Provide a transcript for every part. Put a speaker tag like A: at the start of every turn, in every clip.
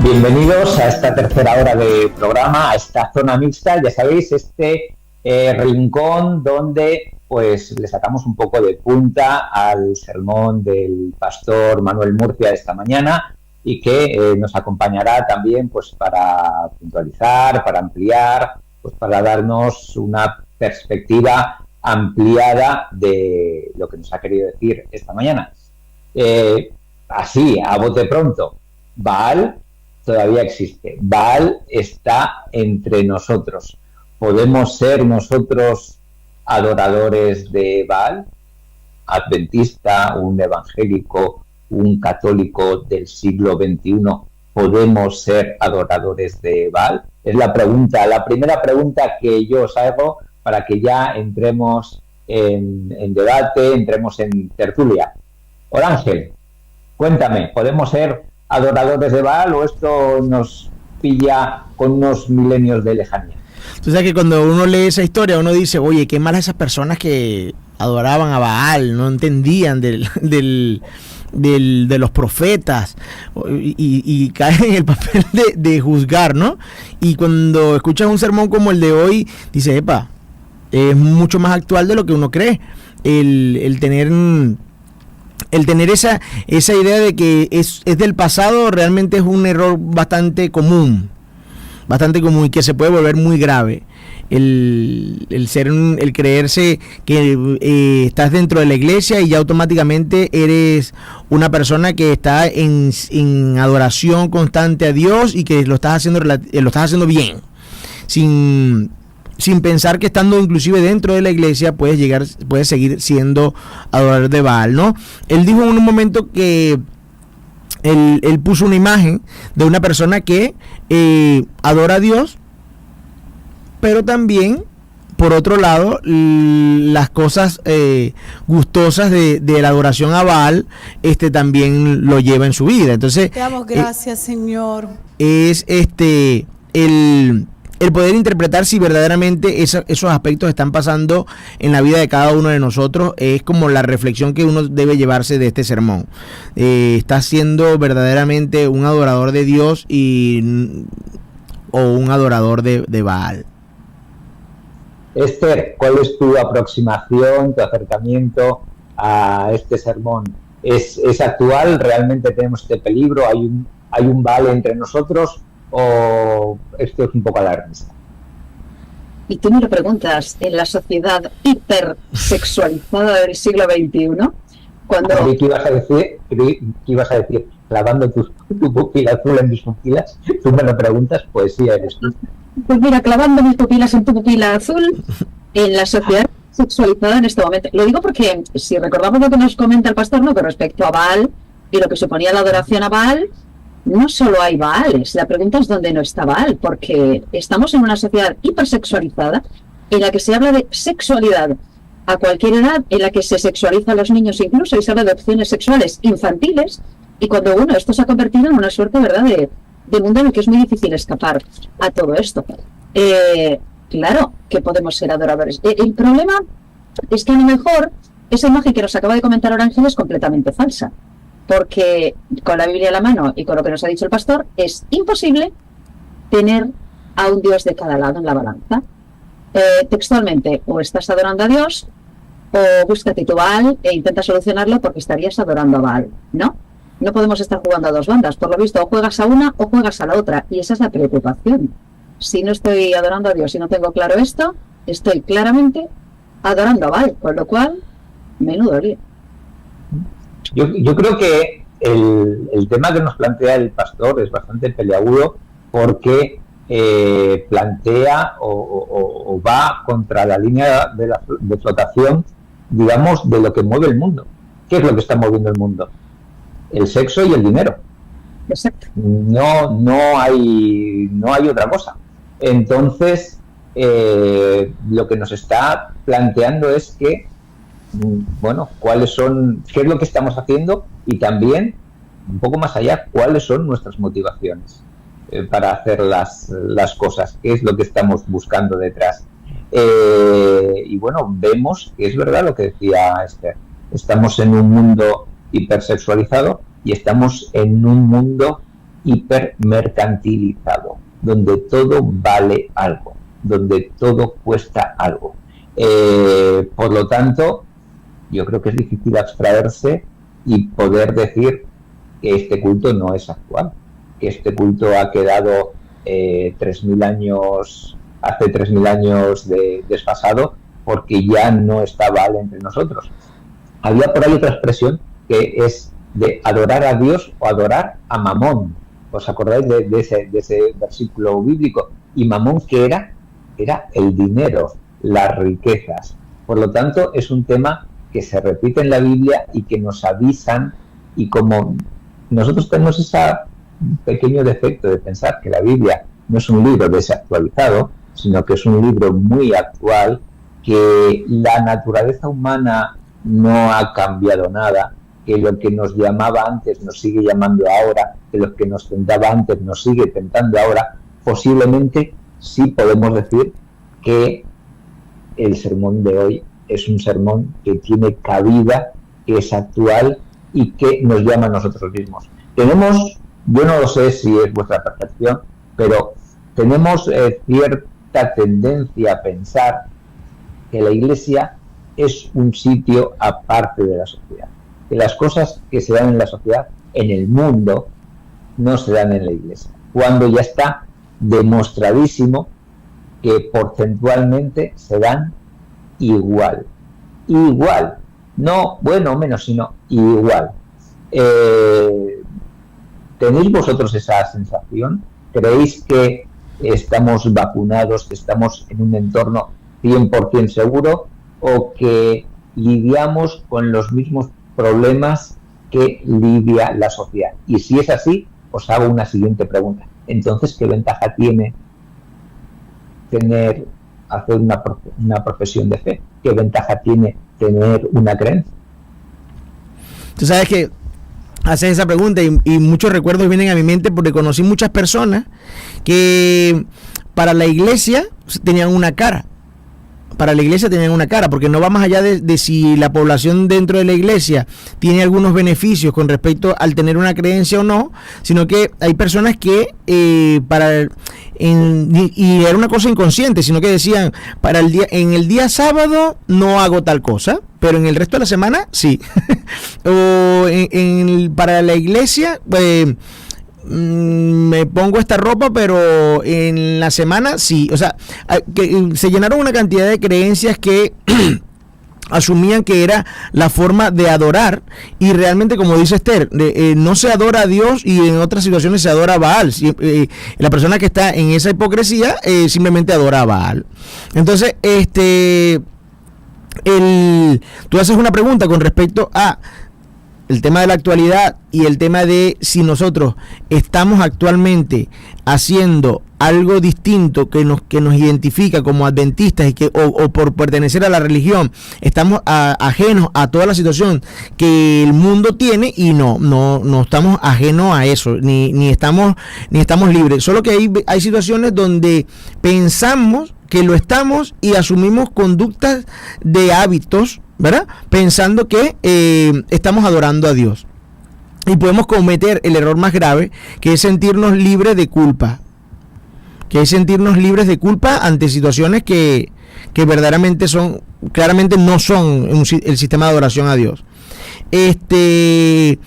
A: Bienvenidos a esta tercera hora de programa, a esta zona mixta, ya sabéis, este rincón donde pues le sacamos un poco de punta al sermón del pastor Manuel Murcia esta mañana y que nos acompañará también pues para puntualizar, para ampliar, pues para darnos una perspectiva ampliada de lo que nos ha querido decir esta mañana. Así, a bote pronto, Baal todavía existe. Baal está entre nosotros. ¿Podemos ser nosotros adoradores de Baal? Adventista, un evangélico, un católico del siglo XXI, ¿podemos ser adoradores de Baal? Es la pregunta, la primera pregunta que yo os hago para que ya entremos en debate, entremos en tertulia. Orángel, cuéntame, ¿podemos ser adoradores de Baal o esto nos pilla con unos milenios de lejanía?
B: Tú sabes que cuando uno lee esa historia uno dice, oye, qué malas esas personas que adoraban a Baal, no entendían de los profetas y caen en el papel de juzgar, ¿no? Y cuando escuchas un sermón como el de hoy, dices, epa, es mucho más actual de lo que uno cree. El tener esa idea de que es del pasado realmente es un error bastante común y que se puede volver muy grave. El creerse que estás dentro de la iglesia y ya automáticamente eres una persona que está en adoración constante a Dios y que lo estás haciendo bien, sin pensar que estando inclusive dentro de la iglesia puedes seguir siendo adorador de Baal, ¿no? Él dijo en un momento que él puso una imagen de una persona que adora a Dios, pero también, por otro lado, las cosas gustosas de la adoración a Baal también lo lleva en su vida. Entonces,
C: te damos gracias, Señor.
B: Es el poder interpretar si verdaderamente esos aspectos están pasando en la vida de cada uno de nosotros es como la reflexión que uno debe llevarse de este sermón. ¿Estás siendo verdaderamente un adorador de Dios o un adorador de Baal?
A: Esther, ¿cuál es tu aproximación, tu acercamiento a este sermón? ¿Es actual? ¿Realmente tenemos este peligro? ¿Hay un Baal entre nosotros? ¿O esto es un poco alarmista?
D: Y tú me lo preguntas, en la sociedad hipersexualizada del siglo XXI, cuando...
A: ¿Qué ibas a decir? Clavando tu pupila azul en mis pupilas. Tú me lo preguntas, poesía eres tú.
D: Pues mira, clavando mis pupilas en tu pupila azul, en la sociedad sexualizada en este momento. Lo digo porque, si recordamos lo que nos comenta el pastor, ¿no?, que respecto a Baal y lo que suponía la adoración a Baal, no solo hay Baales, la pregunta es dónde no está Baal, porque estamos en una sociedad hipersexualizada en la que se habla de sexualidad a cualquier edad, en la que se sexualiza a los niños incluso y se habla de opciones sexuales infantiles, y cuando esto se ha convertido en una suerte, ¿verdad?, de mundo en el que es muy difícil escapar a todo esto. Claro que podemos ser adoradores. El problema es que a lo mejor esa imagen que nos acaba de comentar Orángel es completamente falsa. Porque con la Biblia a la mano y con lo que nos ha dicho el pastor, es imposible tener a un Dios de cada lado en la balanza. Textualmente, o estás adorando a Dios, o búscate tu Baal e intenta solucionarlo porque estarías adorando a Baal. No podemos estar jugando a dos bandas. Por lo visto, o juegas a una o juegas a la otra. Y esa es la preocupación. Si no estoy adorando a Dios y no tengo claro esto, estoy claramente adorando a Baal. Con lo cual, menudo lío.
A: Yo creo que el tema que nos plantea el pastor es bastante peliagudo porque plantea o va contra la línea de flotación, digamos, de lo que mueve el mundo. ¿Qué es lo que está moviendo el mundo? El sexo y el dinero.
D: Exacto.
A: No hay otra cosa. Entonces, lo que nos está planteando es que qué es lo que estamos haciendo y también, un poco más allá, cuáles son nuestras motivaciones para hacer las cosas, qué es lo que estamos buscando detrás. Y vemos que es verdad lo que decía Esther, estamos en un mundo hipersexualizado y estamos en un mundo hipermercantilizado, donde todo vale algo, donde todo cuesta algo. Por lo tanto, yo creo que es difícil abstraerse y poder decir que este culto no es actual, que este culto ha quedado 3.000 años, hace 3.000 años desfasado, porque ya no está Baal entre nosotros. Había por ahí otra expresión que es de adorar a Dios o adorar a Mamón. ¿Os acordáis de ese versículo bíblico? Y Mamón, ¿qué era? Era el dinero, las riquezas. Por lo tanto, es un tema que se repite en la Biblia y que nos avisan, y como nosotros tenemos ese pequeño defecto de pensar que la Biblia no es un libro desactualizado, sino que es un libro muy actual, que la naturaleza humana no ha cambiado nada, que lo que nos llamaba antes nos sigue llamando ahora, que lo que nos tentaba antes nos sigue tentando ahora. Posiblemente sí podemos decir que el sermón de hoy es un sermón que tiene cabida, que es actual y que nos llama a nosotros mismos. Tenemos, yo no lo sé si es vuestra percepción, pero tenemos cierta tendencia a pensar que la Iglesia es un sitio aparte de la sociedad, que las cosas que se dan en la sociedad, en el mundo, no se dan en la Iglesia, cuando ya está demostradísimo que porcentualmente se dan igual, no bueno o menos, sino igual. ¿Tenéis vosotros esa sensación? ¿Creéis que estamos vacunados, que estamos en un entorno 100% seguro, o que lidiamos con los mismos problemas que lidia la sociedad? Y si es así, os hago una siguiente pregunta. Entonces, ¿qué ventaja tiene hacer una profesión de fe? ¿Qué ventaja tiene tener una creencia?
B: Tú sabes que haces esa pregunta y muchos recuerdos vienen a mi mente, porque conocí muchas personas que para la iglesia tenían una cara. Porque no va más allá de si la población dentro de la iglesia tiene algunos beneficios con respecto al tener una creencia o no, sino que hay personas que y era una cosa inconsciente, sino que decían, en el día sábado no hago tal cosa, pero en el resto de la semana sí. O para la iglesia me pongo esta ropa, pero en la semana sí. O sea, que se llenaron una cantidad de creencias que asumían que era la forma de adorar, y realmente, como dice Esther, no se adora a Dios, y en otras situaciones se adora a Baal. La persona que está en esa hipocresía simplemente adora a Baal. Entonces, tú haces una pregunta con respecto a el tema de la actualidad y el tema de si nosotros estamos actualmente haciendo algo distinto que nos identifica como adventistas, y o por pertenecer a la religión estamos ajenos a toda la situación que el mundo tiene, y no estamos ajenos a eso, ni estamos libres. Solo que hay situaciones donde pensamos que lo estamos y asumimos conductas de hábitos, ¿verdad? Pensando que estamos adorando a Dios. Y podemos cometer el error más grave, que es sentirnos libres de culpa. Ante situaciones que verdaderamente claramente no son el sistema de adoración a Dios. ¿Qué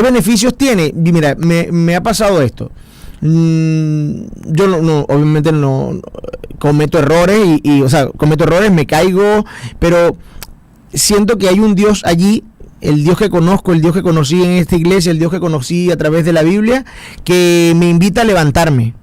B: beneficios tiene? Mira, me ha pasado esto. Yo obviamente no cometo errores, cometo errores, me caigo, pero siento que hay un Dios allí, el Dios que conozco, el Dios que conocí en esta iglesia, el Dios que conocí a través de la Biblia, que me invita a levantarme.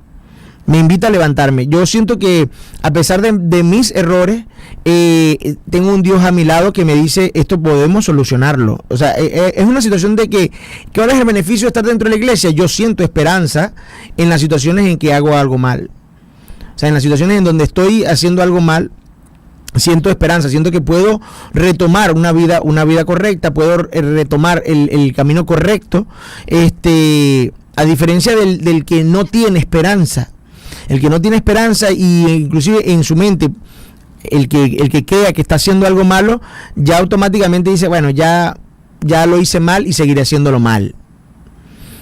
B: Yo siento que, a pesar de mis errores, tengo un Dios a mi lado que me dice, esto podemos solucionarlo. O sea, es una situación de que ¿cuál es el beneficio de estar dentro de la iglesia? Yo siento esperanza en las situaciones en que hago algo mal. O sea, en las situaciones en donde estoy haciendo algo mal, siento esperanza, siento que puedo retomar una vida correcta, puedo retomar el camino correcto, a diferencia del que no tiene esperanza. El que no tiene esperanza, y inclusive en su mente, el que crea que está haciendo algo malo, ya automáticamente dice, bueno, ya lo hice mal y seguiré haciéndolo mal.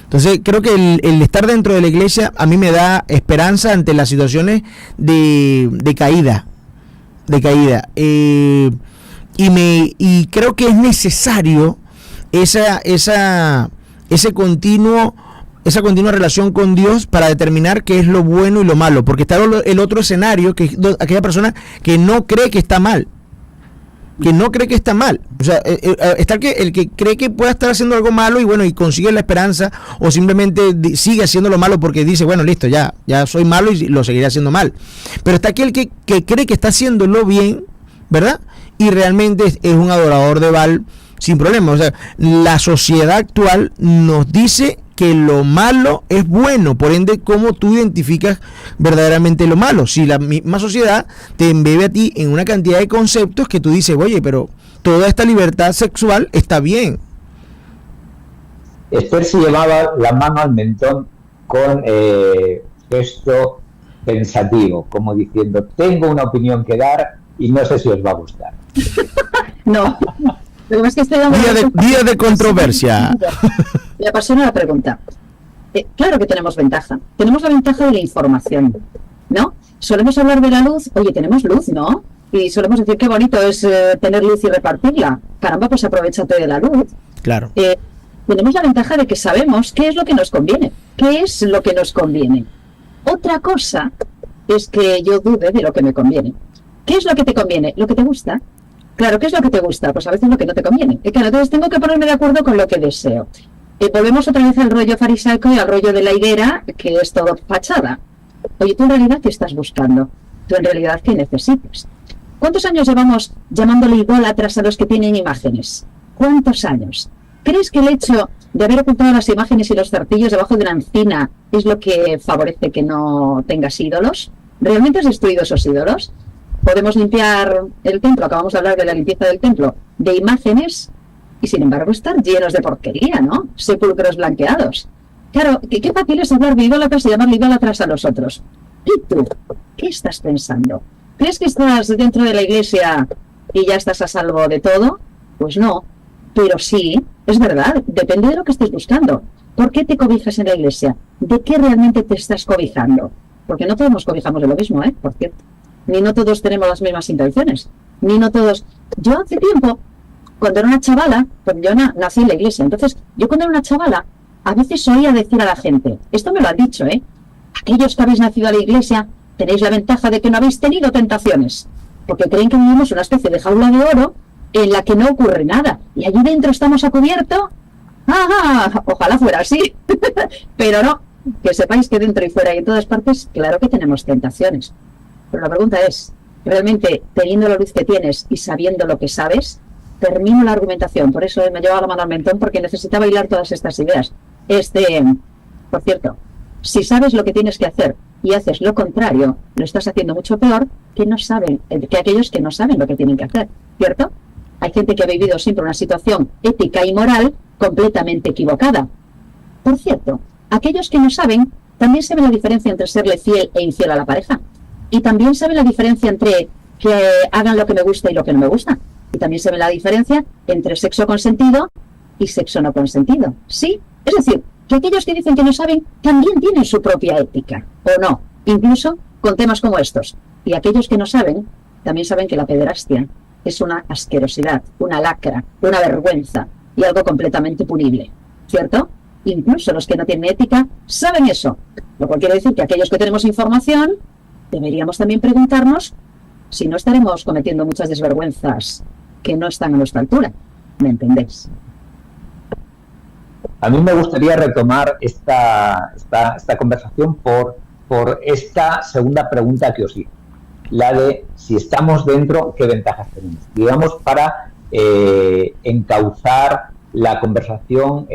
B: Entonces creo que el estar dentro de la iglesia a mí me da esperanza ante las situaciones de caída. Y creo que es necesario esa continua relación con Dios para determinar qué es lo bueno y lo malo, porque está el otro escenario, que es aquella persona que no cree que está mal. O sea, está el que cree que pueda estar haciendo algo malo y consigue la esperanza, o simplemente sigue haciendo lo malo porque dice, bueno, listo, ya soy malo y lo seguiré haciendo mal. Pero está aquel que cree que está haciéndolo bien, ¿verdad? Y realmente es un adorador de Baal sin problema. O sea, la sociedad actual nos dice que lo malo es bueno, por ende, ¿cómo tú identificas verdaderamente lo malo? Si la misma sociedad te embebe a ti en una cantidad de conceptos que tú dices, oye, pero toda esta libertad sexual está bien.
A: Esther se llevaba la mano al mentón con gesto pensativo, como diciendo, tengo una opinión que dar y no sé si os va a gustar.
D: No. Lo que es que
B: día de controversia.
D: Me apasiona la pregunta. Claro que tenemos ventaja. Tenemos la ventaja de la información, ¿no? Solemos hablar de la luz. Oye, tenemos luz, ¿no? Y solemos decir qué bonito es tener luz y repartirla. Caramba, pues aprovechate de la luz.
B: Claro.
D: Tenemos la ventaja de que sabemos qué es lo que nos conviene. ¿Qué es lo que nos conviene? Otra cosa es que yo dude de lo que me conviene. ¿Qué es lo que te conviene? ¿Lo que te gusta? Claro, ¿qué es lo que te gusta? Pues a veces lo que no te conviene. Y claro, entonces tengo que ponerme de acuerdo con lo que deseo. Volvemos otra vez al rollo farisaico y al rollo de la higuera, que es todo fachada. Oye, ¿tú en realidad qué estás buscando? ¿Tú en realidad qué necesitas? ¿Cuántos años llevamos llamándole idólatras a los que tienen imágenes? ¿Cuántos años? ¿Crees que el hecho de haber ocultado las imágenes y los zarcillos debajo de una encina es lo que favorece que no tengas ídolos? ¿Realmente has destruido esos ídolos? Podemos limpiar el templo, acabamos de hablar de la limpieza del templo, de imágenes, y sin embargo estar llenos de porquería, ¿no? Sepulcros blanqueados. Claro, qué fácil es hablar de idólatras y llamarle idólatras a los otros. ¿Y tú? ¿Qué estás pensando? ¿Crees que estás dentro de la iglesia y ya estás a salvo de todo? Pues no, pero sí, es verdad, depende de lo que estés buscando. ¿Por qué te cobijas en la iglesia? ¿De qué realmente te estás cobijando? Porque no todos nos cobijamos de lo mismo, por cierto. Ni no todos tenemos las mismas intenciones, ni no todos. Yo hace tiempo, cuando era una chavala, pues yo nací en la iglesia, entonces yo cuando era una chavala, a veces oía decir a la gente, esto me lo han dicho, aquellos que habéis nacido a la iglesia, tenéis la ventaja de que no habéis tenido tentaciones, porque creen que vivimos una especie de jaula de oro en la que no ocurre nada, y allí dentro estamos a cubierto. Ojalá fuera así, pero no, que sepáis que dentro y fuera y en todas partes, claro que tenemos tentaciones. Pero la pregunta es, ¿realmente teniendo la luz que tienes y sabiendo lo que sabes? Termino la argumentación, por eso me llevaba la mano al mentón, porque necesitaba hilar todas estas ideas. Por cierto, si sabes lo que tienes que hacer y haces lo contrario, lo estás haciendo mucho peor que aquellos que no saben lo que tienen que hacer, ¿cierto? Hay gente que ha vivido siempre una situación ética y moral completamente equivocada. Por cierto, aquellos que no saben también saben la diferencia entre serle fiel e infiel a la pareja. Y también saben la diferencia entre que hagan lo que me gusta y lo que no me gusta. Y también saben la diferencia entre sexo consentido y sexo no consentido. ¿Sí? Es decir, que aquellos que dicen que no saben también tienen su propia ética, ¿o no? Incluso con temas como estos. Y aquellos que no saben, también saben que la pederastia es una asquerosidad, una lacra, una vergüenza y algo completamente punible. ¿Cierto? Incluso los que no tienen ética saben eso. Lo cual quiere decir que aquellos que tenemos información deberíamos también preguntarnos si no estaremos cometiendo muchas desvergüenzas que no están a nuestra altura. ¿Me entendéis?
A: A mí me gustaría retomar esta conversación por esta segunda pregunta que os hice. La de si estamos dentro, ¿qué ventajas tenemos? Digamos, para encauzar la conversación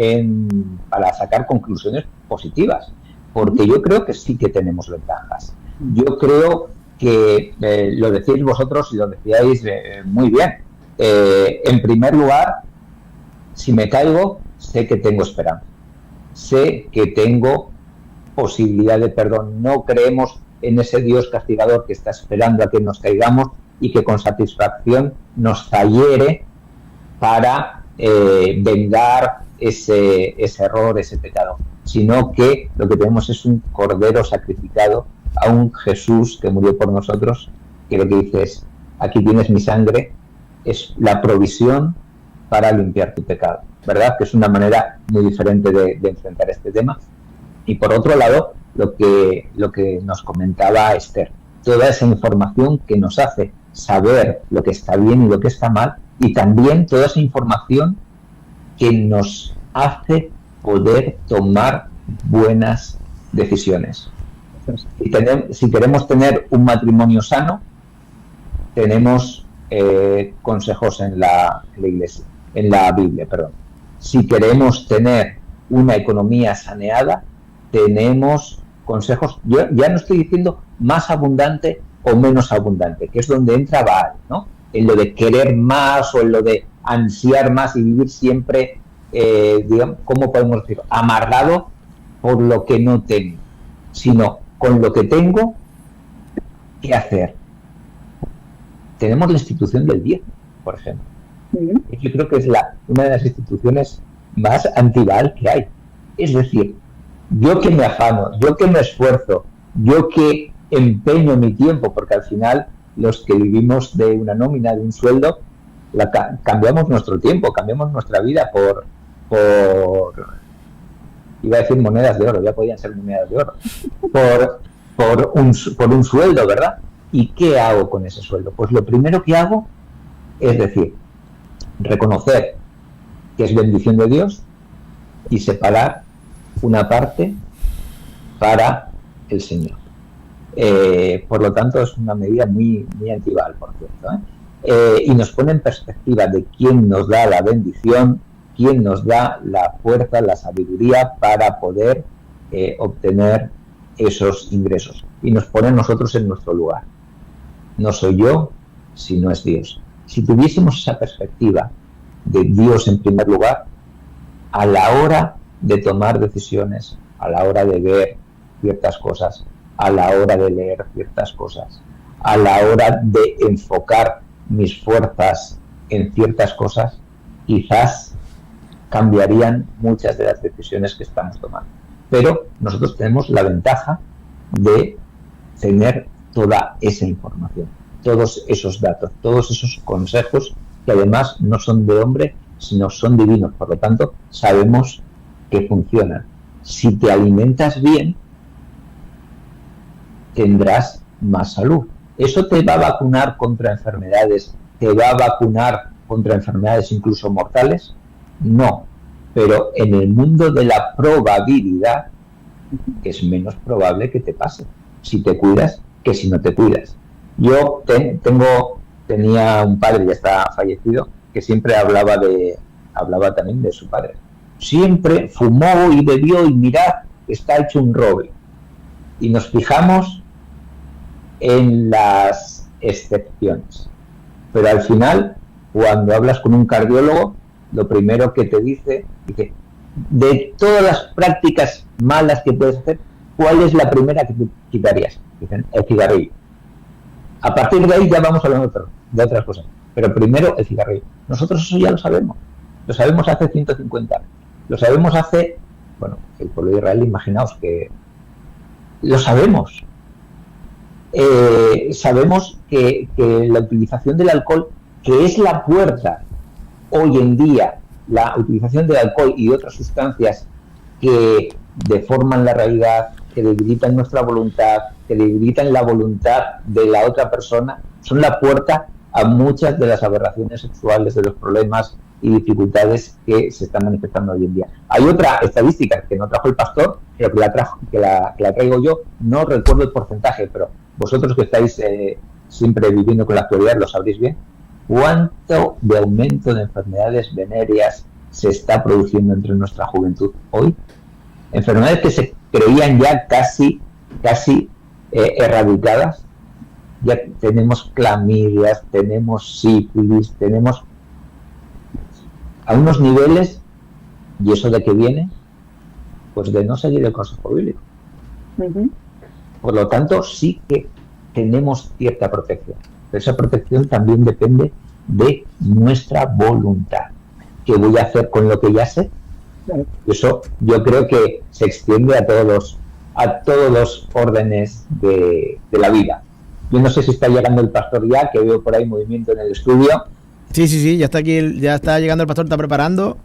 A: para sacar conclusiones positivas. Porque yo creo que sí que tenemos ventajas. Yo creo que lo decís vosotros y lo decíais muy bien. En primer lugar, si me caigo, sé que tengo esperanza. Sé que tengo posibilidad de perdón. No creemos en ese Dios castigador que está esperando a que nos caigamos y que con satisfacción nos zahiere para vengar ese error, ese pecado. sino que lo que tenemos es un cordero sacrificado, a un Jesús que murió por nosotros, que lo que dice es, aquí tienes mi sangre, es la provisión para limpiar tu pecado, ¿verdad? Que es una manera muy diferente de enfrentar este tema. Y por otro lado, lo que nos comentaba Esther, toda esa información que nos hace saber lo que está bien y lo que está mal, y también toda esa información que nos hace poder tomar buenas decisiones. Si queremos tener un matrimonio sano, tenemos consejos en la iglesia, en la Biblia, perdón. Si queremos tener una economía saneada, tenemos consejos, yo ya no estoy diciendo más abundante o menos abundante, que es donde entra Baal, ¿no? En lo de querer más o en lo de ansiar más y vivir siempre, digamos, ¿cómo podemos decir? Amargado por lo que no tengo, sino con lo que tengo, ¿qué hacer? Tenemos la institución del diezmo, por ejemplo. Yo creo que es una de las instituciones más anti-Baal que hay. Es decir, yo que me afano, yo que me esfuerzo, yo que empeño mi tiempo, porque al final los que vivimos de una nómina, de un sueldo, cambiamos nuestro tiempo, cambiamos nuestra vida por iba a decir monedas de oro, ya podían ser monedas de oro, por un sueldo, ¿verdad? ¿Y qué hago con ese sueldo? Pues lo primero que hago es decir, reconocer que es bendición de Dios y separar una parte para el Señor. Por lo tanto, es una medida muy, muy anti-Baal, por cierto, y nos pone en perspectiva de quién nos da la bendición, quién nos da la fuerza, la sabiduría para poder obtener esos ingresos, y nos pone a nosotros en nuestro lugar. No soy yo, sino es Dios. Si tuviésemos esa perspectiva de Dios en primer lugar, a la hora de tomar decisiones, a la hora de ver ciertas cosas, a la hora de leer ciertas cosas, a la hora de enfocar mis fuerzas en ciertas cosas, quizás cambiarían muchas de las decisiones que estamos tomando. Pero nosotros tenemos la ventaja de tener toda esa información, todos esos datos, todos esos consejos que además no son de hombre, sino son divinos. Por lo tanto, sabemos que funcionan. Si te alimentas bien, tendrás más salud. ¿Eso te va a vacunar contra enfermedades? ¿Te va a vacunar contra enfermedades incluso mortales? No. Pero en el mundo de la probabilidad es menos probable que te pase si te cuidas que si no te cuidas. Yo tenía un padre, ya está fallecido, que siempre hablaba también de su padre. Siempre fumó y bebió y mirad, está hecho un roble. Y nos fijamos en las excepciones. Pero al final, cuando hablas con un cardiólogo, lo primero que te dice, de todas las prácticas malas que puedes hacer, ¿cuál es la primera que te quitarías? Dicen, el cigarrillo. A partir de ahí ya vamos hablando de otras cosas. Pero primero el cigarrillo. Nosotros eso ya lo sabemos. Lo sabemos hace 150 años. Lo sabemos hace, bueno, el pueblo de Israel, imaginaos que lo sabemos. Sabemos que la utilización del alcohol, que es la puerta hoy en día, la utilización del alcohol y de otras sustancias que deforman la realidad, que debilitan nuestra voluntad, que debilitan la voluntad de la otra persona, son la puerta a muchas de las aberraciones sexuales, de los problemas y dificultades que se están manifestando hoy en día. Hay otra estadística que no trajo el pastor, pero que la traigo yo, no recuerdo el porcentaje, pero vosotros que estáis siempre viviendo con la actualidad lo sabréis bien. ¿Cuánto de aumento de enfermedades venéreas se está produciendo entre nuestra juventud hoy? Enfermedades que se creían ya casi erradicadas. Ya tenemos clamidias, tenemos sífilis, tenemos a unos niveles, ¿y eso de qué viene? Pues de no seguir el consejo bíblico. Uh-huh. Por lo tanto, sí que tenemos cierta protección. Pero esa protección también depende de nuestra voluntad. ¿Qué voy a hacer con lo que ya sé? Y eso yo creo que se extiende a todos los órdenes de la vida. Yo no sé si está llegando el pastor ya, que veo por ahí movimiento en el estudio.
B: Sí, ya está aquí, ya está llegando el pastor, está preparando.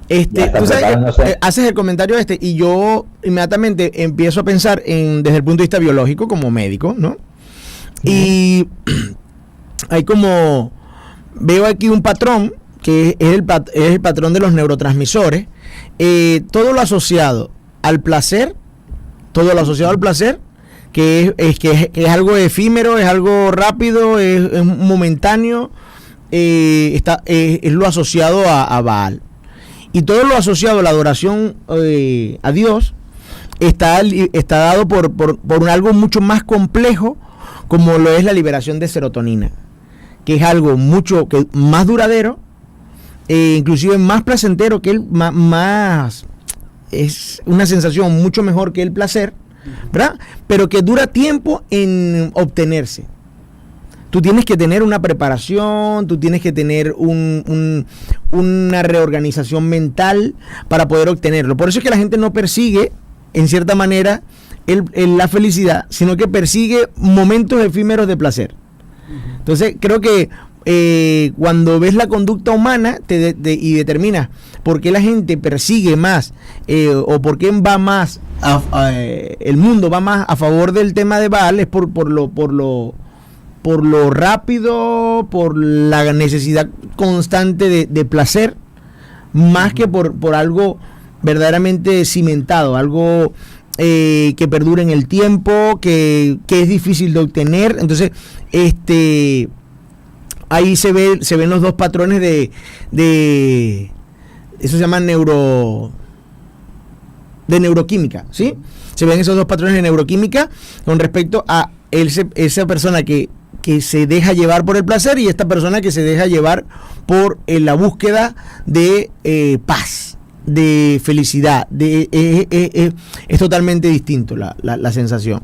A: Está
B: Tú sabes
A: preparándose.
B: haces el comentario y yo inmediatamente empiezo a pensar desde el punto de vista biológico como médico, ¿no? Y hay como, veo aquí un patrón que es el patrón de los neurotransmisores, todo lo asociado al placer, que es algo efímero, es algo rápido, es momentáneo, es lo asociado a Baal. Y todo lo asociado a la adoración a Dios está dado por algo mucho más complejo, como lo es la liberación de serotonina, que es algo mucho más duradero, inclusive más placentero que es una sensación mucho mejor que el placer, ¿verdad? Pero que dura tiempo en obtenerse. Tú tienes que tener una preparación, tú tienes que tener una reorganización mental para poder obtenerlo. Por eso es que la gente no persigue, en cierta manera, la felicidad, sino que persigue momentos efímeros de placer. Entonces, creo que cuando ves la conducta humana y determinas por qué la gente persigue más o por qué va más, el mundo va más a favor del tema de Baal, es por lo rápido, por la necesidad constante de placer, más que por algo verdaderamente cimentado, algo que perdure en el tiempo, que es difícil de obtener. Entonces, ahí se ven los dos patrones de eso se llama neuroquímica, ¿sí? Se ven esos dos patrones de neuroquímica con respecto a esa persona que se deja llevar por el placer y esta persona que se deja llevar por la búsqueda de paz, de felicidad. Es totalmente distinto la sensación.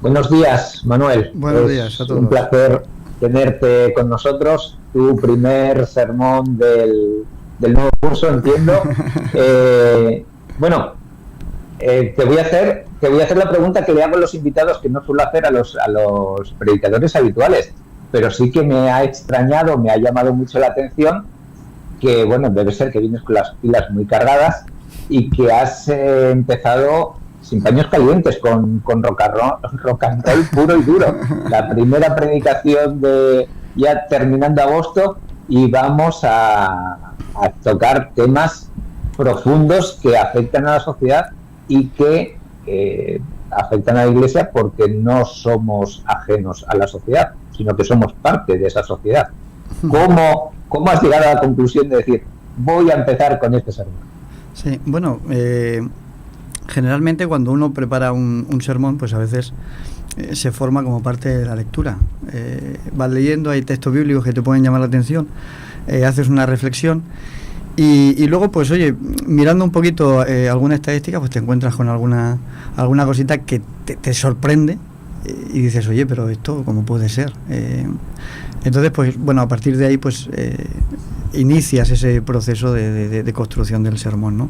A: Buenos días, Manuel.
E: Buenos días a todos.
A: Un placer tenerte con nosotros. Tu primer sermón del nuevo curso, entiendo. Te voy a hacer la pregunta que le hago a los invitados, que no suelo hacer a los predicadores habituales, pero sí que me ha extrañado, me ha llamado mucho la atención que, bueno, debe ser que vienes con las pilas muy cargadas y que has empezado sin paños calientes, con rock and roll puro y duro. La primera predicación ya terminando agosto, y vamos a tocar temas profundos que afectan a la sociedad y que afectan a la Iglesia, porque no somos ajenos a la sociedad, sino que somos parte de esa sociedad. ¿Cómo has llegado a la conclusión de decir, voy a empezar con este sermón?
E: Sí, bueno, generalmente cuando uno prepara un sermón, pues a veces se forma como parte de la lectura. Vas leyendo, hay textos bíblicos que te pueden llamar la atención, haces una reflexión y luego, pues oye, mirando un poquito alguna estadística, pues te encuentras con alguna cosita que te sorprende y dices, oye, pero esto, ¿cómo puede ser? Entonces, pues bueno, a partir de ahí, pues inicias ese proceso de construcción del sermón, ¿no?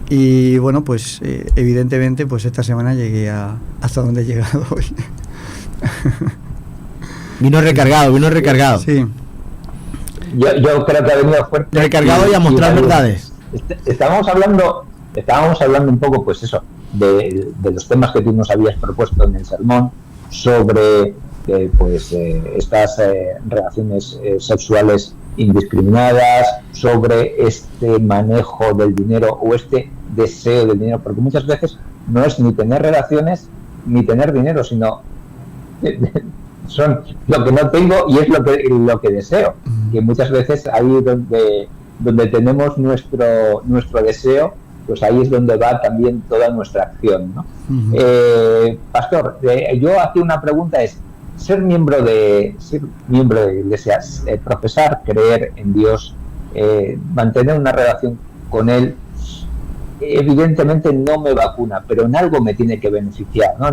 E: Y bueno, pues evidentemente, pues esta semana llegué hasta donde he llegado hoy.
B: Vino recargado.
E: Sí.
A: Yo creo que ha venido fuerte.
B: Recargado y a mostrar verdades.
A: Estábamos hablando un poco, pues eso, de los temas que tú nos habías propuesto en el sermón, sobre estas relaciones sexuales indiscriminadas, sobre este manejo del dinero o este deseo del dinero, porque muchas veces no es ni tener relaciones ni tener dinero, sino son lo que no tengo y es lo que deseo, que muchas veces ahí donde tenemos nuestro deseo, pues ahí es donde va también toda nuestra acción, ¿no? Pastor, yo hacía una pregunta, es ser miembro de iglesias, profesar, creer en Dios, mantener una relación con Él, evidentemente no me vacuna, pero en algo me tiene que beneficiar, ¿no?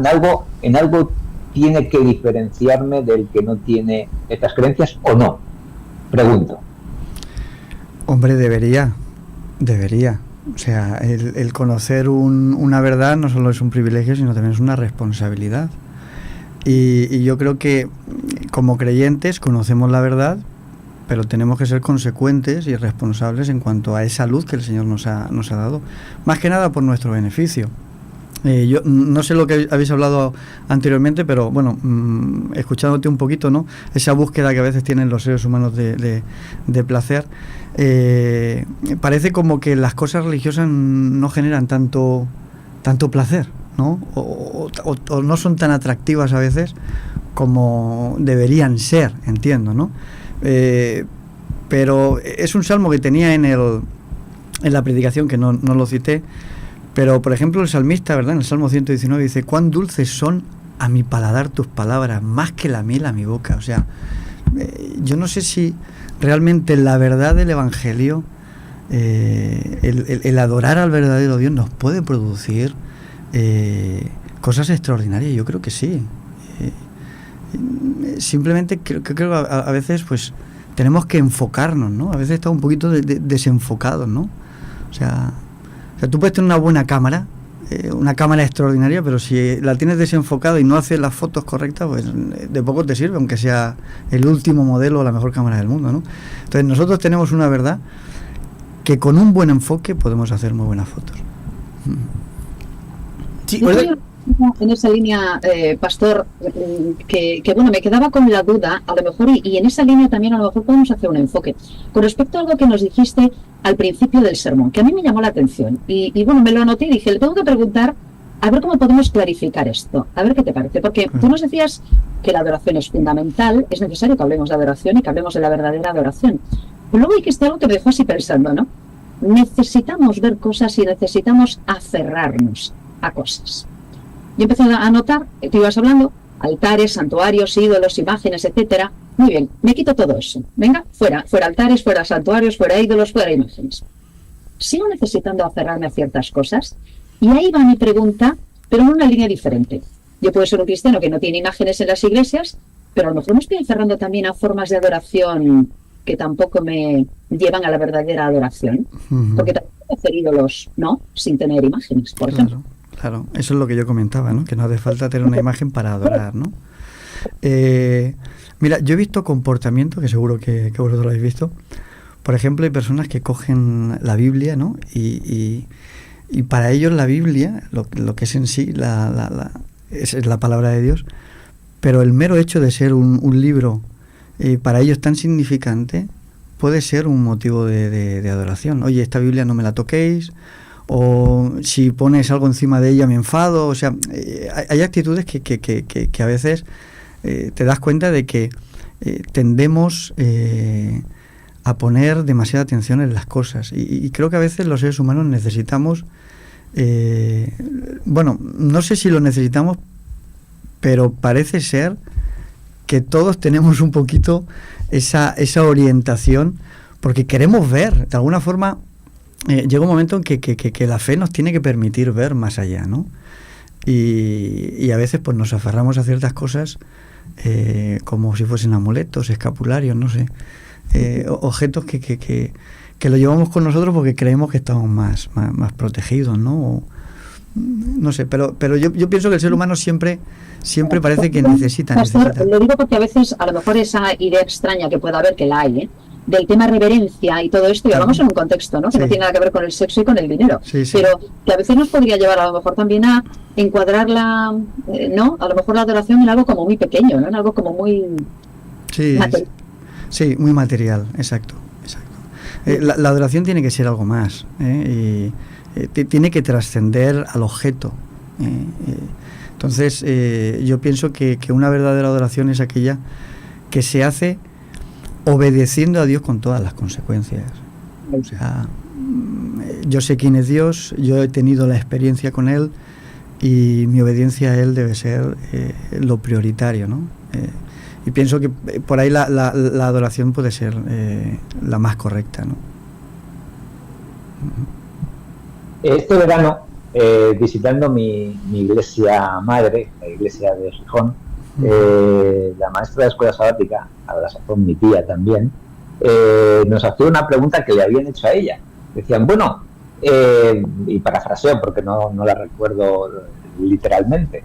A: En algo tiene que diferenciarme del que no tiene estas creencias, ¿o no? Pregunto.
E: Hombre, debería Debería. O sea, el conocer una verdad no solo es un privilegio, sino también es una responsabilidad. Y yo creo que como creyentes conocemos la verdad, pero tenemos que ser consecuentes y responsables en cuanto a esa luz que el Señor nos ha dado, más que nada por nuestro beneficio. Yo no sé lo que habéis hablado anteriormente, pero bueno, escuchándote un poquito, ¿no? Esa búsqueda que a veces tienen los seres humanos de placer, parece como que las cosas religiosas no generan tanto placer, ¿no? O no son tan atractivas a veces como deberían ser, entiendo, ¿no? Pero es un salmo que tenía en la predicación, que no lo cité, pero por ejemplo el salmista, ¿verdad? En el Salmo 119 dice: cuán dulces son a mi paladar tus palabras, más que la miel a mi boca. O sea, yo no sé si realmente la verdad del Evangelio, el adorar al verdadero Dios, nos puede producir cosas extraordinarias. Yo creo que sí. Simplemente creo que a veces pues tenemos que enfocarnos, ¿no? A veces estamos un poquito desenfocados, ¿no? O sea, tú puedes tener una buena cámara, una cámara extraordinaria, pero si la tienes desenfocada y no haces las fotos correctas, pues de poco te sirve, aunque sea el último modelo o la mejor cámara del mundo, ¿no? Entonces nosotros tenemos una verdad que con un buen enfoque podemos hacer muy buenas fotos.
B: Sí,
D: en esa línea, Pastor, que bueno, me quedaba con la duda, a lo mejor, y en esa línea también a lo mejor podemos hacer un enfoque con respecto a algo que nos dijiste al principio del sermón, que a mí me llamó la atención, y bueno, me lo anoté y dije, le tengo que preguntar a ver cómo podemos clarificar esto, a ver qué te parece, porque tú nos decías que la adoración es fundamental, es necesario que hablemos de adoración y que hablemos de la verdadera adoración, pero luego dijiste algo que me dejó así pensando, ¿no? Necesitamos ver cosas y necesitamos aferrarnos a cosas. Yo empecé a anotar, tú ibas hablando, altares, santuarios, ídolos, imágenes, etcétera. Muy bien, me quito todo eso. Venga, fuera altares, fuera santuarios, fuera ídolos, fuera imágenes. Sigo necesitando aferrarme a ciertas cosas, y ahí va mi pregunta, pero en una línea diferente. Yo puedo ser un cristiano que no tiene imágenes en las iglesias, pero a lo mejor me estoy aferrando también a formas de adoración que tampoco me llevan a la verdadera adoración. Porque también puedo hacer ídolos, ¿no? Sin tener imágenes, por ejemplo.
E: Claro, eso es lo que yo comentaba, ¿no? Que no hace falta tener una imagen para adorar, ¿no? Mira, yo he visto comportamiento, que seguro que vosotros lo habéis visto. Por ejemplo, hay personas que cogen la Biblia, ¿no? Y para ellos la Biblia, lo que es en sí, es la palabra de Dios, pero el mero hecho de ser un libro para ellos tan significante puede ser un motivo de adoración. Oye, esta Biblia no me la toquéis, o si pones algo encima de ella me enfado. O sea, hay actitudes que a veces te das cuenta de que tendemos a poner demasiada atención en las cosas, y creo que a veces los seres humanos necesitamos, bueno, no sé si lo necesitamos, pero parece ser que todos tenemos un poquito esa orientación, porque queremos ver, de alguna forma. Llega un momento en que la fe nos tiene que permitir ver más allá, ¿no? Y a veces pues nos aferramos a ciertas cosas como si fuesen amuletos, escapularios, no sé, objetos que lo llevamos con nosotros porque creemos que estamos más protegidos, ¿no? O, no sé, pero yo pienso que el ser humano siempre parece que necesita.
D: Lo digo porque a veces a lo mejor esa idea extraña que pueda haber, que la hay, del tema reverencia y todo esto, y hablamos en un contexto, ¿no? Que no tiene nada que ver con el sexo y con el dinero, pero que a veces nos podría llevar a lo mejor también a encuadrar ¿no? A lo mejor la adoración en algo como muy pequeño, ¿no? En algo como muy material.
E: Sí, muy material, exacto. La adoración tiene que ser algo más, y tiene que trascender al objeto. Entonces, yo pienso que una verdadera adoración es aquella que se hace obedeciendo a Dios con todas las consecuencias. O sea, yo sé quién es Dios, yo he tenido la experiencia con Él, y mi obediencia a Él debe ser lo prioritario, ¿no? Y pienso que por ahí la adoración puede ser la más correcta, ¿no?
A: Este verano, visitando mi iglesia madre, la iglesia de Gijón, la maestra de escuela sabática, a la sazón mi tía también, nos hacía una pregunta que le habían hecho a ella, decían, bueno, y parafraseo porque no la recuerdo literalmente,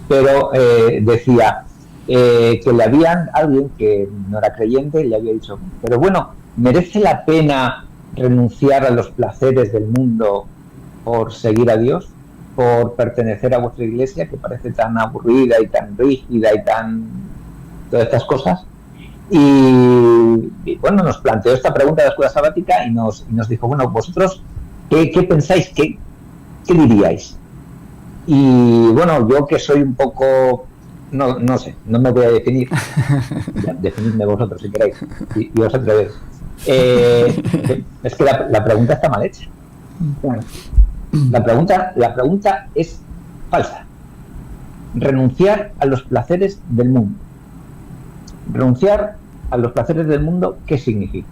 A: pero decía que le habían, alguien que no era creyente, le había dicho, pero bueno, ¿merece la pena renunciar a los placeres del mundo por seguir a Dios, por pertenecer a vuestra iglesia que parece tan aburrida y tan rígida y todas estas cosas? Y bueno, nos planteó esta pregunta de la escuela sabática y nos dijo, bueno, vosotros, ¿qué pensáis? ¿Qué diríais? Y bueno, yo que soy un poco, no sé, no me voy a definir, ya, definidme vosotros si queréis, y os atrevéis. Es que la pregunta está mal hecha. Bueno, la pregunta es falsa. Renunciar a los placeres del mundo. Renunciar a los placeres del mundo, ¿qué significa?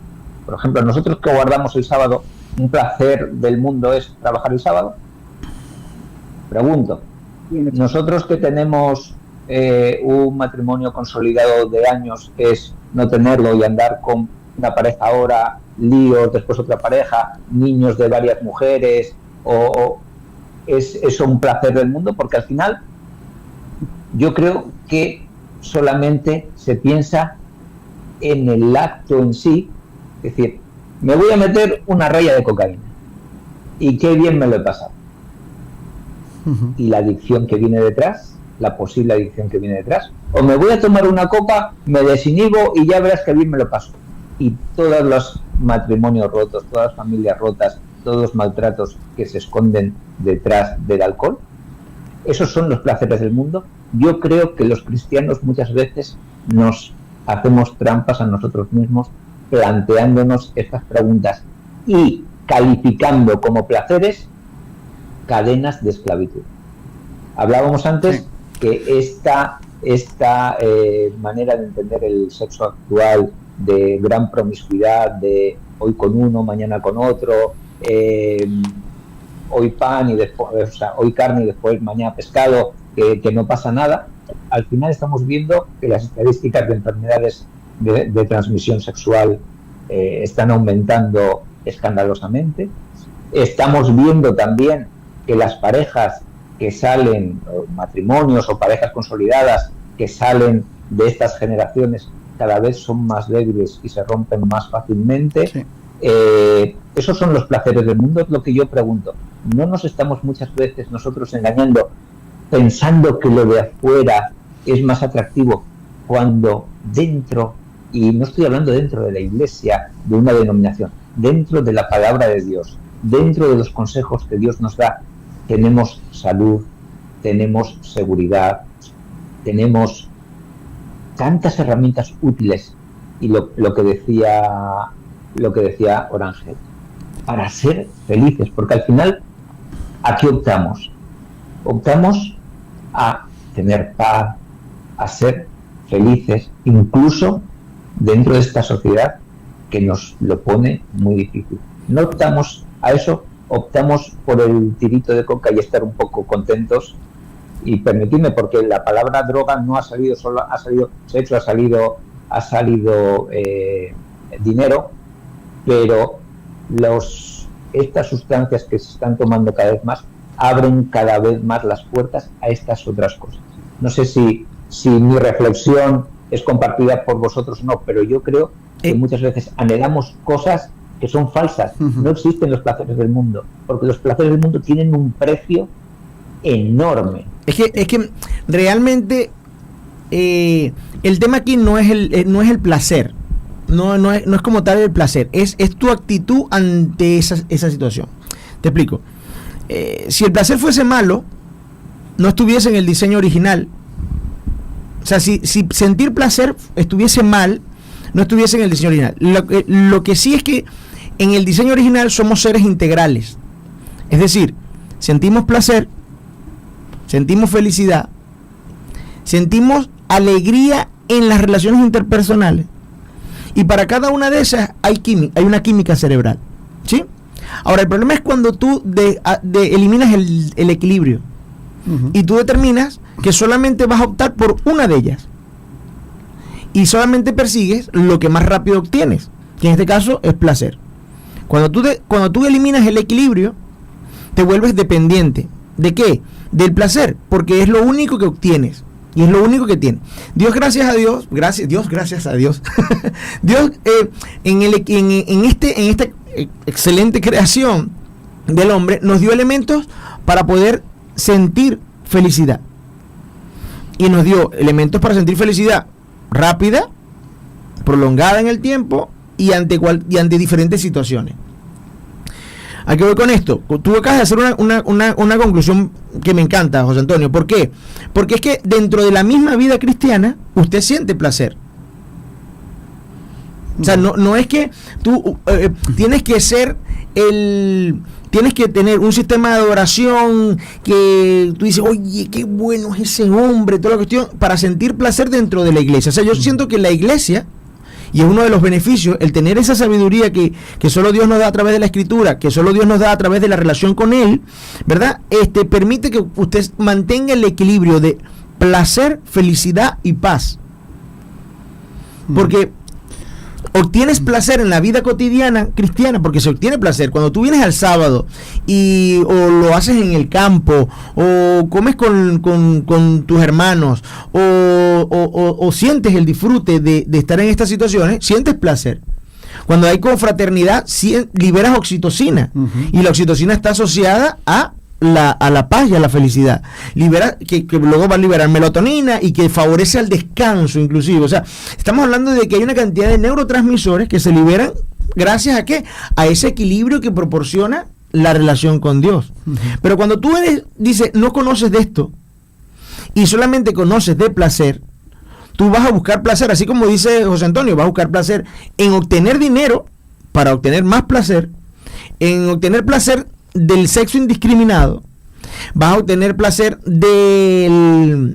A: Por ejemplo, nosotros que guardamos el sábado, ¿un placer del mundo es trabajar el sábado? Pregunto. Nosotros que tenemos un matrimonio consolidado de años, es no tenerlo y andar con una pareja ahora, líos, después otra pareja, niños de varias mujeres, o ¿es eso un placer del mundo? Porque al final yo creo que solamente se piensa en el acto en sí, es decir, me voy a meter una raya de cocaína y qué bien me lo he pasado. Y la adicción que viene detrás, la posible adicción que viene detrás, o me voy a tomar una copa, me desinhibo y ya verás que bien me lo paso. Y todos los matrimonios rotos, todas las familias rotas, todos los maltratos que se esconden detrás del alcohol, esos son los placeres del mundo. Yo creo que los cristianos muchas veces nos hacemos trampas a nosotros mismos planteándonos estas preguntas y calificando como placeres cadenas de esclavitud. Hablábamos antes que esta manera de entender el sexo actual, de gran promiscuidad, de hoy con uno, mañana con otro, hoy pan y después, o sea, hoy carne y después mañana pescado, que no pasa nada. Al final estamos viendo que las estadísticas de enfermedades de transmisión sexual están aumentando escandalosamente. Estamos viendo también que las parejas que salen, matrimonios o parejas consolidadas que salen de estas generaciones, cada vez son más débiles y se rompen más fácilmente. Sí. Esos son los placeres del mundo, es lo que yo pregunto. ¿No nos estamos muchas veces nosotros engañando pensando que lo de afuera es más atractivo cuando dentro, y no estoy hablando dentro de la iglesia, de una denominación, dentro de la palabra de Dios, dentro de los consejos que Dios nos da, tenemos salud, tenemos seguridad, tenemos tantas herramientas útiles, y lo que decía Orangel, para ser felices, porque al final ¿a qué optamos? Optamos a tener paz, a ser felices, incluso dentro de esta sociedad que nos lo pone muy difícil. No optamos a eso, optamos por el tirito de coca y estar un poco contentos. Y permitidme, porque la palabra droga no ha salido solo, ha salido sexo, ha salido dinero, pero estas sustancias que se están tomando cada vez más abren cada vez más las puertas a estas otras cosas. No sé si mi reflexión es compartida por vosotros o no, pero yo creo que muchas veces anhelamos cosas que son falsas. No existen los placeres del mundo, porque los placeres del mundo tienen un precio enorme.
B: Es que realmente el tema aquí no es el placer, no es como tal el placer, es tu actitud ante esa situación. Te explico. Si el placer fuese malo, no estuviese en el diseño original. O sea, si sentir placer estuviese mal, no estuviese en el diseño original. Lo que sí es que en el diseño original somos seres integrales. Es decir, sentimos placer, sentimos felicidad, sentimos alegría en las relaciones interpersonales, y para cada una de esas hay una química cerebral, ¿sí? Ahora, el problema es cuando tú eliminas el equilibrio, y tú determinas que solamente vas a optar por una de ellas y solamente persigues lo que más rápido obtienes, que en este caso es placer. Cuando tú eliminas el equilibrio, te vuelves dependiente. ¿De qué? Del placer, porque es lo único que obtienes. Y es lo único que tiene. Dios, gracias a Dios, gracias a Dios. Dios, en esta excelente creación del hombre, nos dio elementos para poder sentir felicidad. Y nos dio elementos para sentir felicidad rápida, prolongada en el tiempo y ante diferentes situaciones. ¿A qué voy con esto? Tú acabas de hacer una conclusión que me encanta, José Antonio. ¿Por qué? Porque es que dentro de la misma vida cristiana, usted siente placer. O sea, no es que tú tienes que ser tienes que tener un sistema de adoración que tú dices, oye, qué bueno es ese hombre, toda la cuestión, para sentir placer dentro de la iglesia. O sea, yo siento que la iglesia, y es uno de los beneficios, el tener esa sabiduría que solo Dios nos da a través de la Escritura, que solo Dios nos da a través de la relación con Él, ¿verdad? Permite que usted mantenga el equilibrio de placer, felicidad y paz. Porque obtienes placer en la vida cotidiana cristiana, porque se obtiene placer cuando tú vienes al sábado o lo haces en el campo, o comes con tus hermanos, o sientes el disfrute de estar en estas situaciones, sientes placer. Cuando hay confraternidad, liberas oxitocina, y la oxitocina está asociada a la paz y a la felicidad. Que luego va a liberar melatonina y que favorece al descanso inclusive. O sea, estamos hablando de que hay una cantidad de neurotransmisores que se liberan gracias a ¿qué? A ese equilibrio que proporciona la relación con Dios. Pero cuando tú dices, no conoces de esto y solamente conoces de placer, tú vas a buscar placer, así como dice José Antonio, vas a buscar placer en obtener dinero para obtener más placer, en obtener placer del sexo indiscriminado, vas a obtener placer de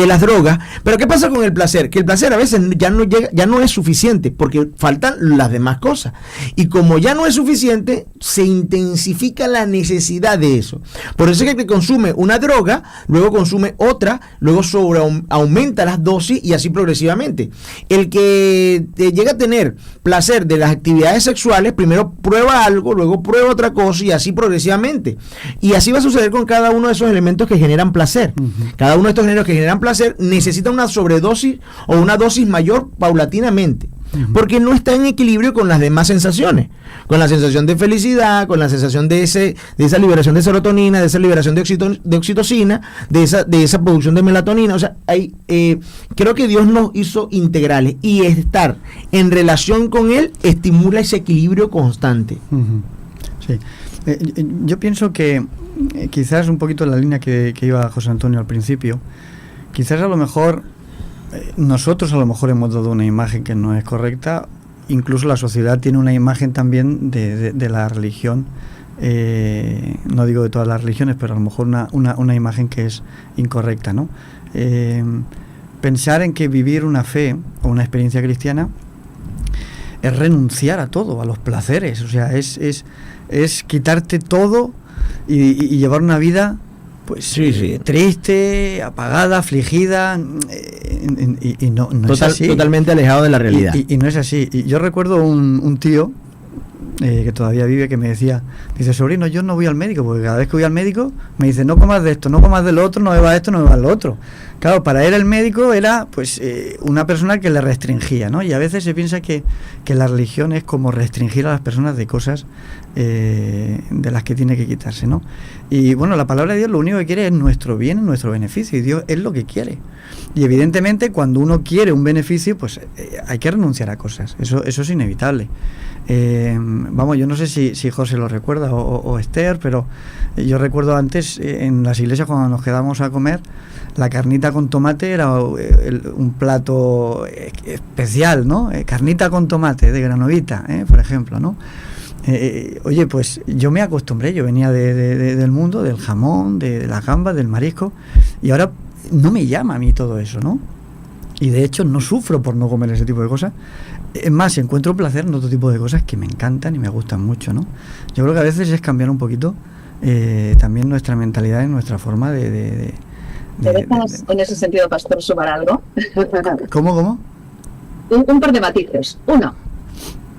B: las drogas. Pero ¿qué pasa con el placer? Que el placer a veces ya no es suficiente, porque faltan las demás cosas, y como ya no es suficiente, se intensifica la necesidad de eso. Por eso es que consume una droga, luego consume otra, luego aumenta las dosis, y así progresivamente. El que llega a tener placer de las actividades sexuales, primero prueba algo, luego prueba otra cosa, y así progresivamente. Y así va a suceder con cada uno de esos elementos que generan placer. Cada uno de estos géneros que generan placer necesita una sobredosis o una dosis mayor paulatinamente, porque no está en equilibrio con las demás sensaciones, con la sensación de felicidad, con la sensación de esa liberación de serotonina, de esa liberación de oxitocina, de esa producción de melatonina. O sea, creo que Dios nos hizo integrales, y estar en relación con Él estimula ese equilibrio constante.
E: Sí. Yo pienso que quizás un poquito en la línea que iba José Antonio al principio, quizás a lo mejor nosotros hemos dado una imagen que no es correcta. Incluso la sociedad tiene una imagen también de la religión, no digo de todas las religiones, pero a lo mejor una imagen que es incorrecta, ¿no? Pensar en que vivir una fe o una experiencia cristiana es renunciar a todo, a los placeres. O sea, es quitarte todo y llevar una vida pues triste, apagada, afligida, y no es así.
B: Totalmente alejado de la realidad.
E: Y no es así. Y yo recuerdo un tío que todavía vive, que me decía, dice, sobrino, yo no voy al médico, porque cada vez que voy al médico me dice, no comas de esto, no comas de lo otro, no bebas esto, no bebas lo otro. Claro, para él el médico era pues una persona que le restringía, ¿no? Y a veces se piensa que la religión es como restringir a las personas de cosas de las que tiene que quitarse, ¿no? Y bueno, la palabra de Dios lo único que quiere es nuestro bien, nuestro beneficio, y Dios es lo que quiere. Y evidentemente cuando uno quiere un beneficio, pues hay que renunciar a cosas, eso es inevitable. Yo no sé si José lo recuerda o Esther, pero yo recuerdo antes en las iglesias, cuando nos quedábamos a comer, la carnita con tomate era un plato especial, ¿no? Carnita con tomate de Granovita, por ejemplo, ¿no? Oye, pues yo me acostumbré, yo venía del mundo del jamón, de las gambas, del marisco, y ahora no me llama a mí todo eso, ¿no? Y de hecho no sufro por no comer ese tipo de cosas. Es más, encuentro placer en otro tipo de cosas que me encantan y me gustan mucho, ¿no? Yo creo que a veces es cambiar un poquito también nuestra mentalidad y nuestra forma de
D: ¿Te dejas en ese sentido, pastor, sumar algo?
E: ¿Cómo?
D: Un par de matices. Uno,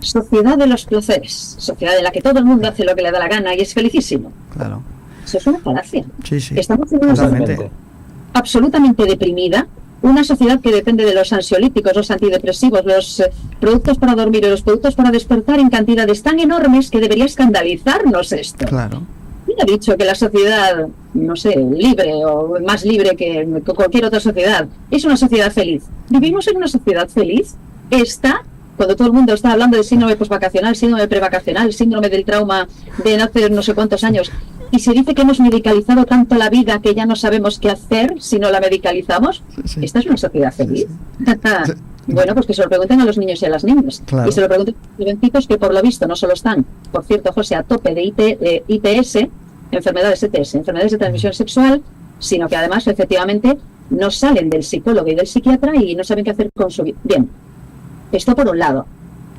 D: sociedad de los placeres, sociedad en la que todo el mundo hace lo que le da la gana y es felicísimo.
E: Claro.
D: Eso es una falacia.
E: Sí, sí.
D: Estamos en una
E: Totalmente.
D: sociedad absolutamente deprimida, una sociedad que depende de los ansiolíticos, los antidepresivos, los productos para dormir y los productos para despertar en cantidades tan enormes que debería escandalizarnos esto.
E: Claro.
D: ¿Quién ha dicho que la sociedad, no sé, libre o más libre que cualquier otra sociedad, es una sociedad feliz? ¿Vivimos en una sociedad feliz? Esta, cuando todo el mundo está hablando de síndrome postvacacional, síndrome prevacacional, síndrome del trauma de hace no sé cuántos años, y se dice que hemos medicalizado tanto la vida que ya no sabemos qué hacer si no la medicalizamos,
E: Sí.
D: ¿esta es una sociedad feliz?
E: Sí.
D: Bueno, pues que se lo pregunten a los niños y a las niñas.
E: Claro.
D: Y se lo pregunten a los jovencitos que por lo visto no solo están, por cierto, José, a tope de ITS, enfermedades ETS, enfermedades de transmisión sexual, sino que además efectivamente no salen del psicólogo y del psiquiatra y no saben qué hacer con su vida. Bien, esto por un lado.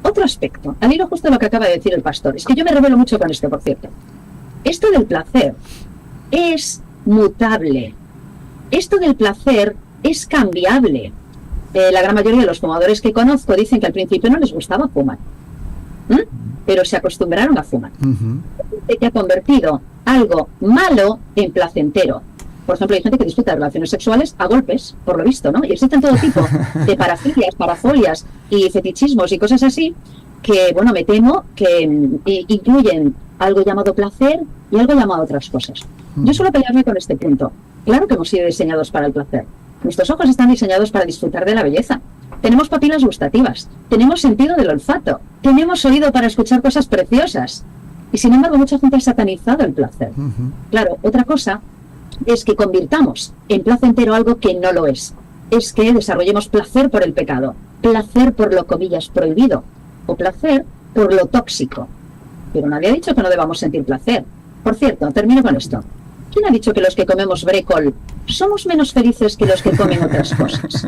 D: Otro aspecto, al hilo justo de lo que acaba de decir el pastor, es que yo me revelo mucho con esto, por cierto. Esto del placer es mutable. Esto del placer es cambiable. La gran mayoría de los fumadores que conozco dicen que al principio no les gustaba fumar, pero se acostumbraron a fumar.
E: Ujú.
D: Que ha convertido algo malo en placentero. Por ejemplo, hay gente que disfruta de relaciones sexuales a golpes, por lo visto, ¿no? Y existen todo tipo de parafilias, parafolias y fetichismos y cosas así que, bueno, me temo que incluyen algo llamado placer y algo llamado otras cosas. Yo suelo pelearme con este punto. Claro que hemos sido diseñados para el placer. Nuestros ojos están diseñados para disfrutar de la belleza. Tenemos papilas gustativas, tenemos sentido del olfato, tenemos oído para escuchar cosas preciosas. Y sin embargo, mucha gente ha satanizado el placer.
E: Ujú.
D: Claro, otra cosa es que convirtamos en placentero algo que no lo es. Es que desarrollemos placer por el pecado, placer por lo, comillas, prohibido, o placer por lo tóxico. Pero nadie ha dicho que no debamos sentir placer. Por cierto, termino con esto. ¿Quién ha dicho que los que comemos brécol somos menos felices que los que comen otras cosas?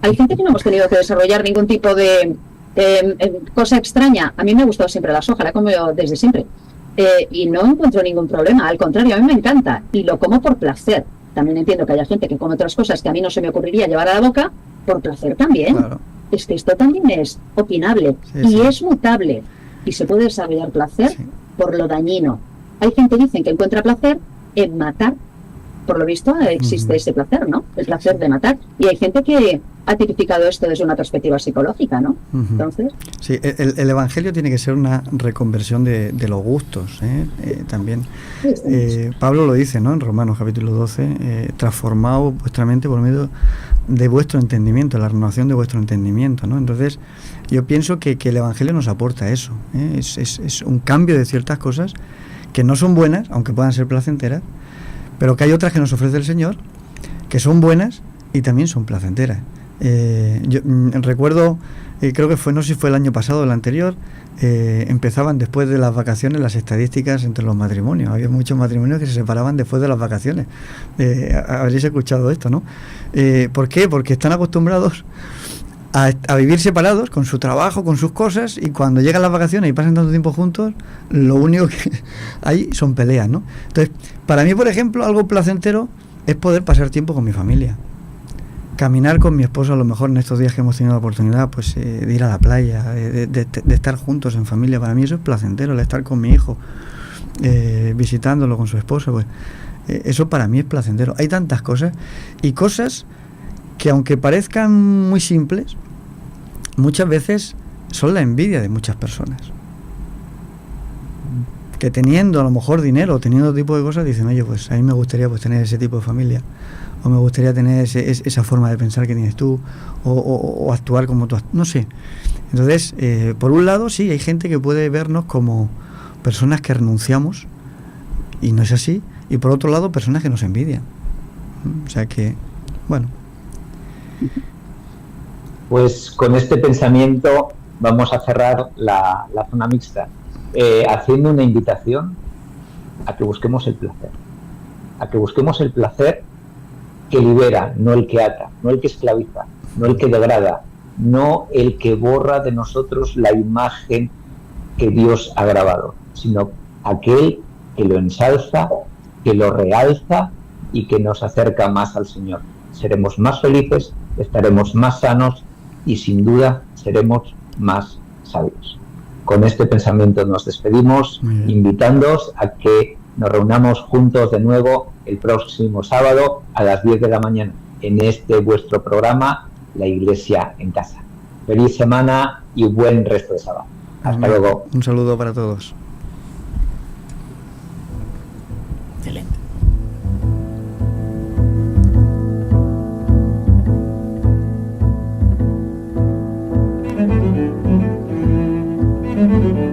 D: Hay gente que no hemos tenido que desarrollar ningún tipo de cosa extraña. A mí me ha gustado siempre la soja, la como yo desde siempre. Y no encuentro ningún problema, al contrario, a mí me encanta y lo como por placer. También entiendo que haya gente que come otras cosas que a mí no se me ocurriría llevar a la boca por placer también.
E: Claro.
D: Es que esto también es opinable
E: Sí,
D: y
E: sí.
D: es mutable y se puede desarrollar placer
E: Sí.
D: por lo dañino. Hay gente que dice que encuentra placer en matar. Por lo visto existe ese placer, ¿no? El placer de matar. Y hay gente que ha tipificado esto desde una perspectiva psicológica, ¿no?
E: Ujú.
D: Entonces,
E: Sí, el Evangelio tiene que ser una reconversión de los gustos, también. Pablo lo dice, ¿no? En Romanos capítulo 12, transformado vuestra mente por medio de vuestro entendimiento, la renovación de vuestro entendimiento, ¿no? Entonces, yo pienso que el Evangelio nos aporta eso, ¿eh? Es un cambio de ciertas cosas que no son buenas, aunque puedan ser placenteras, pero que hay otras que nos ofrece el Señor, que son buenas y también son placenteras. Yo recuerdo, creo que fue, no sé si fue el año pasado o el anterior, empezaban después de las vacaciones las estadísticas entre los matrimonios. Había muchos matrimonios que se separaban después de las vacaciones. Habréis escuchado esto, ¿no? ¿Por qué? Porque están acostumbrados a vivir separados con su trabajo, con sus cosas, y cuando llegan las vacaciones y pasan tanto tiempo juntos, lo único que hay son peleas, ¿no? Entonces, para mí, por ejemplo, algo placentero es poder pasar tiempo con mi familia. Caminar con mi esposo, a lo mejor en estos días que hemos tenido la oportunidad, pues de ir a la playa, de estar juntos en familia. Para mí eso es placentero, el estar con mi hijo, visitándolo con su esposa, pues eso para mí es placentero. Hay tantas cosas, y cosas que aunque parezcan muy simples, muchas veces son la envidia de muchas personas. Que teniendo a lo mejor dinero o teniendo otro tipo de cosas, dicen, oye, pues a mí me gustaría pues tener ese tipo de familia, o me gustaría tener esa forma de pensar que tienes tú, o actuar como tú, no sé. Entonces, por un lado, sí, hay gente que puede vernos como personas que renunciamos, y no es así, y por otro lado, personas que nos envidian. O sea que, bueno.
A: Pues con este pensamiento vamos a cerrar la zona mixta, haciendo una invitación a que busquemos el placer. A que busquemos el placer que libera, no el que ata, no el que esclaviza, no el que degrada, no el que borra de nosotros la imagen que Dios ha grabado, sino aquel que lo ensalza, que lo realza y que nos acerca más al Señor. Seremos más felices, estaremos más sanos y sin duda seremos más sabios. con este pensamiento nos despedimos, invitándoos a que nos reunamos juntos de nuevo el próximo sábado a las 10 de la mañana en este vuestro programa, La Iglesia en Casa. Feliz semana y buen resto de sábado. Hasta luego.
E: Un saludo para todos.
B: Excelente.
F: Thank you.